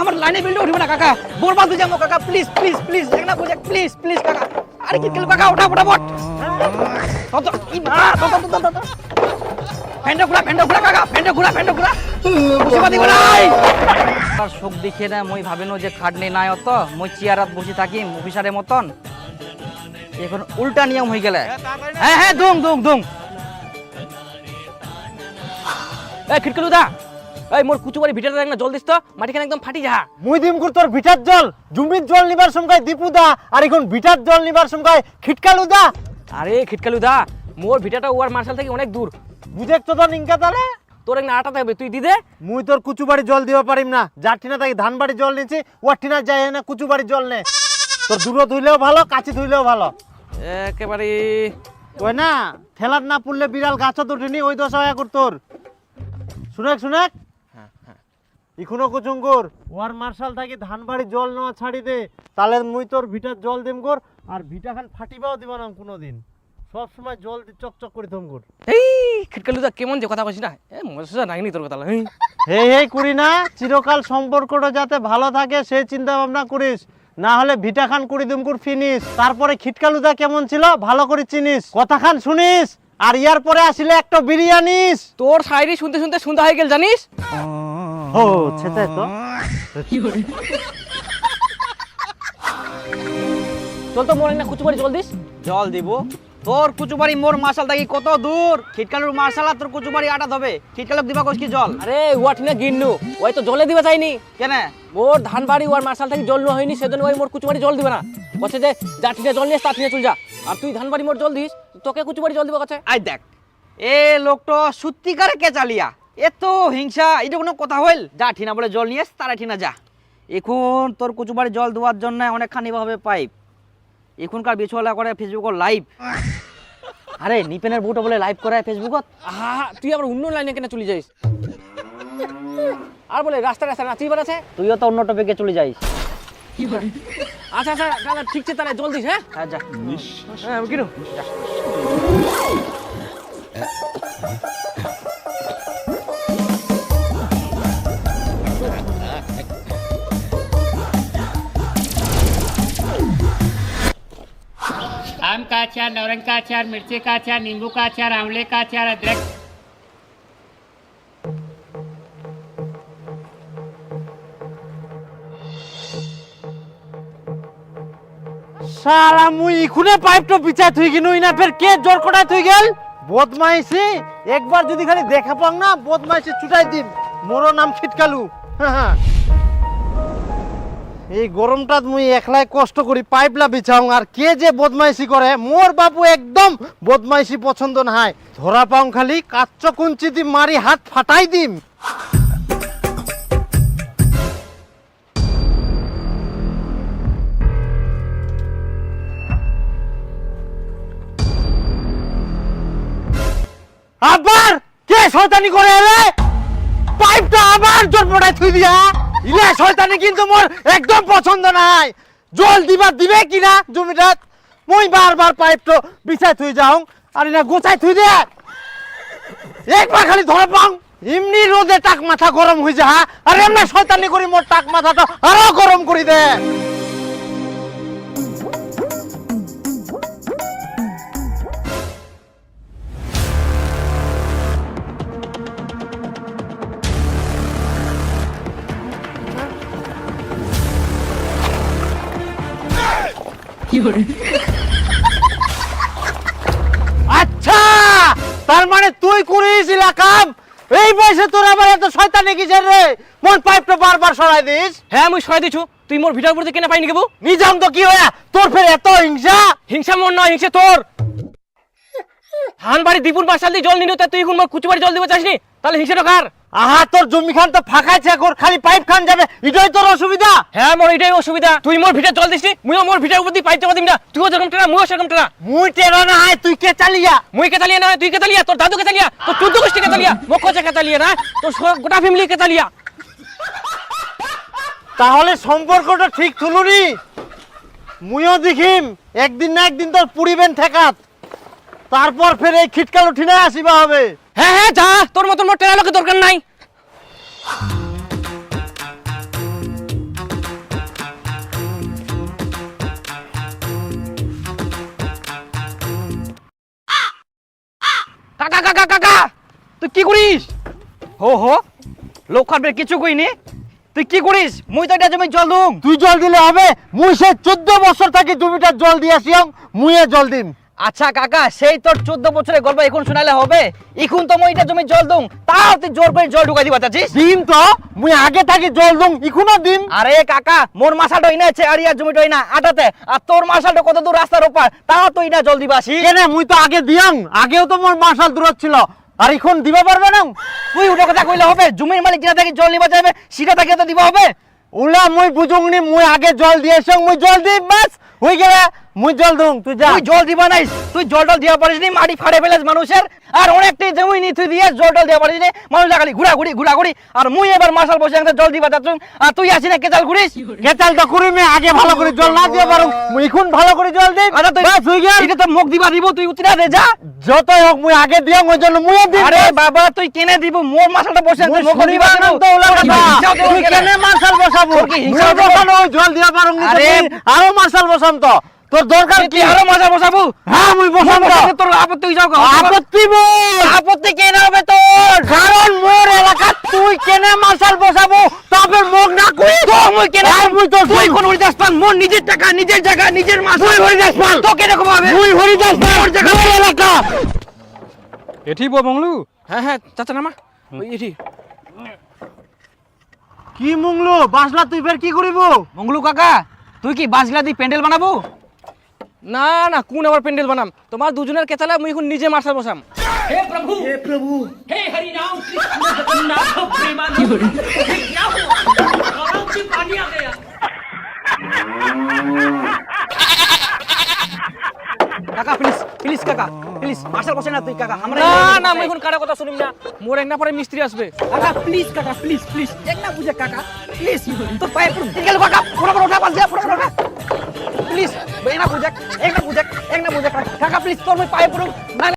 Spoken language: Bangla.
আমার লাইনে বিলটা উঠবে না কাকা বরবাদ হয়ে যাবো কাকা প্লিজ প্লিজ প্লিজ দেখ না বুঝে প্লিজ প্লিজ কাকা আরে কি কেলো কাকা ওঠা ফটাফট তো ই মা তো ফেন্ডা ঘুরা কাকা ফেন্ডা ঘুরা বুঝবাদি নাই আর শোক দেখে না মই ভাবেনো যে খাটনি নাই অত মই চেয়ারত বসে থাকি অফিসারের মতন এখন উল্টা নিয়ম হয়ে গেলে হ্যাঁ হ্যাঁ দুং এই খিটকেলু দা এই মোর কুচুবাড়ি ভিটাটা দেখ না জল দিস তো মাটিখানে একদম ফাটি যা মুই দিম কুর তোর ভিটার জল জমির জল নিবার সময় দীপু দা আর এখন ভিটার জল নিবার সময় খিটকালু দা আরে খিটকেলু দা মোর ভিটাটা ওয়ার মার্শাল থেকে অনেক দূর বুঝেছ তো তোর ইনকা তালে তোর একটা আটা থাকবে তুই দি দে মুই তোর কুচুবাড়ি জল দিবা পারিম না জাটিনা তাই ধানবাড়ি জল নিছি ওয়াটিনা যায় না কুচুবাড়ি জল নে তোর দূর ধুইলেও ভালো কাছে ধুইলেও ভালো একেবারে ওই না ঠেলার না পড়লে বিড়াল গাছত উঠেনি ওই দশা কর তোর শুনেক এখনো কুচুঙ্গুর ওয়ার মার্শাল থাকি ধানবাড়ি জল নেওয়া ছাড়ি দে তাহলে মুই তোর ভিটার জল দিম কর আর ভিটা খান ফাটিবাও দিব না কোনোদিন সব সময় জল চকচক করে থমকুর এই খিটকেলু দা কেমন যে কথা কইছিস না মজা নাইনি তোর কথা হেই করি না চিরকাল সম্পর্কটা যাতে ভালো থাকে সেই চিন্তা ভাবনা করিস না হলে ভিটা খান কুড়ি দুমকুর ফিনিস তারপরে খিটকালুদা কেমন ছিল ভালো করে চিনিস কথা খান শুনিস আর ইয়ার পরে আসলে একটা বিরিয়ানিস তোর শায়রি শুনতে শুনতে সন্ধ্যা হয়ে গেল জানিস ও সেটাই তো চল তো মোর না কুচুবাড়ি জল দিস জল দিব তোর কুচুবাড়ি মোর মার্শাল থাকি কত দূর খিটকালুর মার্শাল আর তোর কুচুবাড়ি আটা হবে খিটকালুক দিবা কইস কি জল আরে ওয়াট না গিন্নু ওই তো জলে দিবা চাইনি কেন মোর ধানবাড়ি ওর মার্শাল থাকি জল নেওয়া হয়নি সেজন্য ওই মোর কুচুবাড়ি জল দিবে না কছে যে জাটিনে জল নিয়ে তাটিনে চল যা আর তুই ধানবাড়ি মোর জল দিস তোকে কুচুবাড়ি জল দিব কছে আই দেখ এ লোকটো সত্যিকারে কে চালিয়া এত হিংসা এটা কোনো কথা হইল যা ঠিনা বলে জল নিয়ে তারা ঠিনা যা এখন তোর কুচুবাড়ি জল দেওয়ার জন্য অনেকখানি ভাবে পাইপ এখনকার বিছওয়ালা করে ফেসবুকত লাইভ আরে নিপেনের বুটো বলে লাইভ করে ফেসবুকত তুই আবার অন্য লাইনে কেন চলে যাইস আর বলে রাস্তা নাচিস আছে তুইও তো অন্য টপিকে চলে যাইস আচ্ছা আচ্ছা তাহলে ঠিক আছে তাহলে জল দিস হ্যাঁ যা হ্যাঁ কিরু आम का अचार लौंग का अचार मिर्ची का अचार नींबू का अचार आंवले का अचार अदरक সারা মুই ইখুনে পাইপটা বিছাই থুই গিনু না ফের কে জোর কটায় থুই গেল বদমাইশি একবার যদি খালি দেখা পাং না বদমাইশি ছুটাই দিম মোর নাম খিটকালু হ্যাঁ এই গরমটাত মুই একলাই কষ্ট করি পাইপলা বিছাও আর কে যে বদমাইশি করে মোর বাবু একদম বদমাইশি পছন্দ নাই ধরা পাও খালি কাচ্চ কুঞ্চি দি মারি হাত ফাটাই দিম আবার কে শয়তানি করে এলে পাইপটা আবার জোর পড়ায় থুই দিয়া ইলে শয়তানি কিন্তু মোর একদম পছন্দ নাই জল দিবে কিনা জমিটাত মই বারবার পাইপটো বিছাই থুই যাও আর না গোছাই থুই দে একবার খালি ধরে পাও এমনি রোদে টাক মাথা গরম হই যা আর এমনি শয়তানি করি মোর টাক মাথাটা আরো গরম করি দে আচ্ছা তার মানে তুই করিস কাম এই বয়সে তোর আবার এত শয়তানি কিসের রে মন পাইপটা বারবার সরাই দিস হ্যাঁ আমি সরাই দিছু তুই মোর ভিটার উপর কেন পাইনি গেবো নিজাম তো কি হয়া তোর ফের এত হিংসা মোর নয় হিংসা তোর ধানবাড়ি দীপুর মার্শাল দিয়ে জল নিলো তুই এখন মোর কুচুবাড়ি জল দিব চাসনি তাহলে হিংসাটা কার আহা তোর জমি খান তো ফাঁকাইছে কর খালি পাইপ খান যাবে এটাই তোর অসুবিধা হ্যাঁ মোর এটাই অসুবিধা তুই মোর ভিটার জল দিসনি মুইও মোর ভিটার উপর দিয়ে পাইপ চাপা দিম না তুইও যেরকম টেরা মুইও সেরকম টেরা মুই টেরা না হয় তুই কে চালিয়া মুই কে চালিয়া না তুই কে চালিয়া তোর দাদু কে চালিয়া তোর 14 গোষ্ঠী কে চালিয়া মক্কা কে চালিয়া না তোর গোটা ফ্যামিলি কে চালিয়া তাহলে সম্পর্কটা ঠিক থুলুনি মুইও দেখিম একদিন না একদিন তোর পুরিবেন ঠেকাত তারপর ফের এই খিটকাল উঠিনা আসিবা হবে হ্যাঁ হ্যাঁ যা তোর মতন মোর টেরা লোকের দরকার নাই কি করিস হো লোক খাটবে কিছু কইনি তুই কি করিস মুই তো এটা জমি জল দুম তুই জল দিলে হবে, মুই সে 14 বছর থাকি জমিটা জল দিয়েছি, মুইয়ে জল দিম। আচ্ছা কাকা সেই তোর 14 বছরের গল্প এখন শোনালে হবে? এখন তো মই এটা জমি জল দুম তাও তুই জোর করে জল ঢুকাই দিবা চাচ্ছিস? দিম তো, মুই আগে থাকি জল দুম, এখনো দিম। আরে কাকা মোর মাসাটা ইনা আছে আর ইয়ার জমিটা ইনা আটাতে, আর তোর মাসাটা কত দূর রাস্তার ওপার, তাও তো ইনা জল দিবা আসি। কেনে মুই তো আগে দিয়াম, আগেও তো মোর মার্শাল দূরত ছিল, আর এখন দিবা পারবে না? তুই ওটা কথা কইলে হবে? জমির মালিক যেটা থেকে জল নিবা যাবে সেটা থেকে তো দিবা হবে। উলা মুই বুঝুংনি, মুই আগে জল দিয়েছি, মুই জল দিই, বাস হই গেলে মুই জল দুম। তুই যা। তুই জল দিবা নাইস, তুই জল টল দিয়া পারিস নি, মাটি ফাড়ে ফেলেস মানুষের, আর অনেকটাই জমি নি তুই দিয়ে জল টল দিয়া পারিস নি, মানুষ খালি ঘুরাঘুরি, আর মুই এবার মার্শাল বসে একটা জল দিবা যাচ্ছ, আর তুই আসি না কেচাল ঘুরিস। কেচাল তো করি মে, আগে ভালো করে জল না দিয়ে পারুম, মুই এখন ভালো করে জল দিই। আচ্ছা তুই বাস হই গেল। এটা তো মুখ দিবা দিব, তুই উতরা দে যা। যতই হোক মুই আগে দিয়াম, ওই জন্য মুইও দিই। আরে বাবা তুই কেনে দিব? মোর মার্শালটা বসে মুই মুখ দিবা শনিবার কেন? তো ওলা কথা। তুই কেনে মার্শাল বসাবো? তোর কি হিংসা মুই হচ্ছে? বসানো ওই জল দিয়া পারুম নি, আরে আরো মার্শাল বসাম তো। তোর দরকার তুই কি? আরো মজা বসাবো? হ্যাঁ মুই বসাম তো। তোর আপত্তি হই যাও গো। আপত্তি বল। আপত্তি কেন হবে তোর? কারণ মোর এলাকা তুই কেনে মার্শাল বসাবো, তবে মুখ না কই তো মুই কেন? আর মুই তো তুই কোন হরিদাস পাল? মোর নিজের টাকা, নিজের জায়গা, নিজের মাছ। তুই হরিদাস পাল। তো কেন কম হবে? মুই হরিদাস পাল, মোর জায়গা, মোর এলাকা। এটি বো মংলু। হ্যাঁ চাচা নামা ওই এটি। কি মুংলু বাসলা তুই ফের কি করিব? মঙ্গলু কাকা তুই কি বাসগুলা দিয়ে প্যান্ডেল বানাবো? না না কোন আবার প্যান্ডেল বানাম, তোমার দুজনের কেচালে মুই এখন নিজে মার্শাল বসাম। हे प्रभु हे हरि राम कृष्ण जगन्नाथ प्रेमानंद ये क्या हुआ गलाव में पानी आ गया কাকা প্লিজ কাকা প্লিজ মার্শাল বসে না তুই কাকা আমরা না না মুই এখন কারো কথা শুনিম না, মোর এক না পরে মিস্ত্রি আসবে। কাকা প্লিজ এক না বুঝে কাকা প্লিজ তোর পায়ে পড়ে ঠিক গেল কাকা পুরো ওঠা বাস দিয়া পুরো ওঠা প্লিজ এক না বুঝে কাকা প্লিজ তোর পায়ে পড়ুক না